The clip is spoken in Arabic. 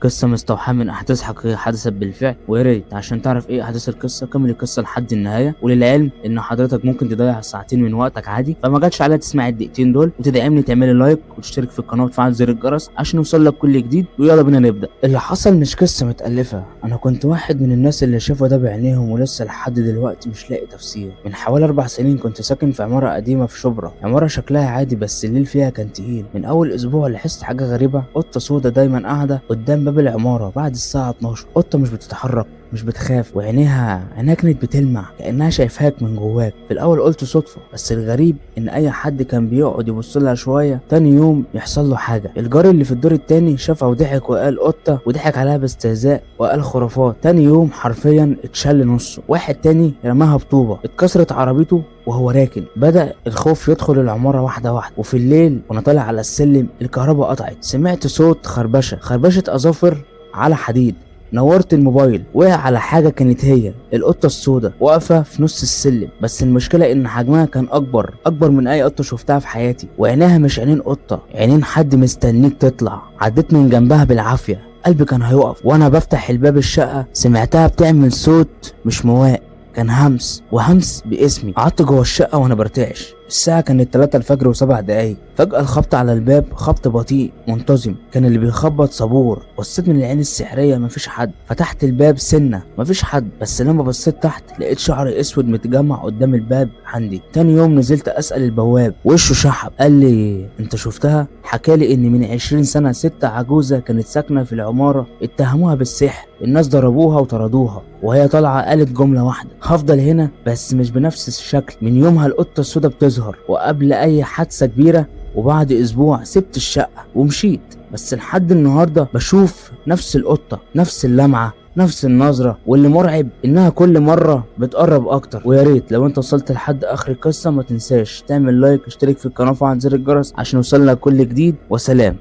قصة مستوحاة من أحداث حقيقية حدثت بالفعل، ويا ريت عشان تعرف إيه أحداث القصة كمل القصة لحد النهاية. وللعلم إن حضرتك ممكن تضيع ساعتين من وقتك عادي، فما جاتش عليها تسمع الدقيقتين دول وتدعمني تعملي لايك وتشترك في القناة وتفعل زر الجرس عشان يوصلك كل جديد. ويلا بينا نبدأ. اللي حصل مش قصة متألفة، أنا كنت واحد من الناس اللي شافوا ده بعينيهم ولسه لحد دلوقتي مش لاقي تفسير. من حوالي 4 سنين كنت ساكن في عمارة قديمة في شبرا، عمارة شكلها عادي بس الليل فيها كان تقيل. من أول أسبوع لاحظت حاجة غريبة، قطة سودا دايما قاعدة قدام باب العمارة بعد الساعة 12. قطة مش بتتحرك مش بتخاف، وعينيها كانت بتلمع كأنها شايفاك من جواك. في الأول قلت صدفة، بس الغريب إن أي حد كان بيقعد يبص لها شوية تاني يوم يحصل له حاجة. الجار اللي في الدور التاني شافها وضحك وقال قطة، وضحك عليها باستهزاء وقال خرافات. تاني يوم حرفيا اتشل نصه. واحد تاني رماها بطوبة، اتكسرت عربيته وهو راكن. بدأ الخوف يدخل العمارة واحدة واحدة. وفي الليل وانا طالع على السلم الكهرباء قطعت، سمعت صوت خربشة أظافر على حديد. نورت الموبايل، وقع على حاجة كانت هي القطة السوداء واقفة في نص السلم. بس المشكلة ان حجمها كان اكبر من اي قطة شفتها في حياتي، وعينيها مش عينين قطة، عينين حد مستنيك تطلع. عديت من جنبها بالعافية، قلبي كان هيقف. وانا بفتح الباب الشقة سمعتها بتعمل صوت مش مواق، كان همس باسمي. قعدت جوه الشقة وانا برتعش. الساعة كانت 3 الفجر و7 دقايق. فجأة الخبط على الباب خبط بطيء منتظم، كان اللي بيخبط صبور. بصيت من العين السحرية مفيش حد. فتحت الباب سنة مفيش حد، بس لما بصيت تحت لقيت شعر اسود متجمع قدام الباب عندي. تاني يوم نزلت اسأل البواب، وشه شحب. قال لي انت شفتها؟ حكالي ان من 20 سنة ست عجوزة كانت ساكنة في العمارة، اتهموها بالسحر، الناس ضربوها وطردوها، وهي طالعة قالت جملة واحدة: هفضل هنا بس مش بنفس الشكل. من يومها القطة السوداء بتظهر. وقبل اي حادثة كبيرة وبعد اسبوع سبت الشقة ومشيت، بس لحد النهاردة بشوف نفس القطة، نفس اللمعة، نفس النظرة. واللي مرعب انها كل مرة بتقرب اكتر. ويا ريت لو انت وصلت لحد اخر القصة ما تنساش تعمل لايك، اشترك في القناة وفعل زر الجرس عشان يوصلك كل جديد. وسلام.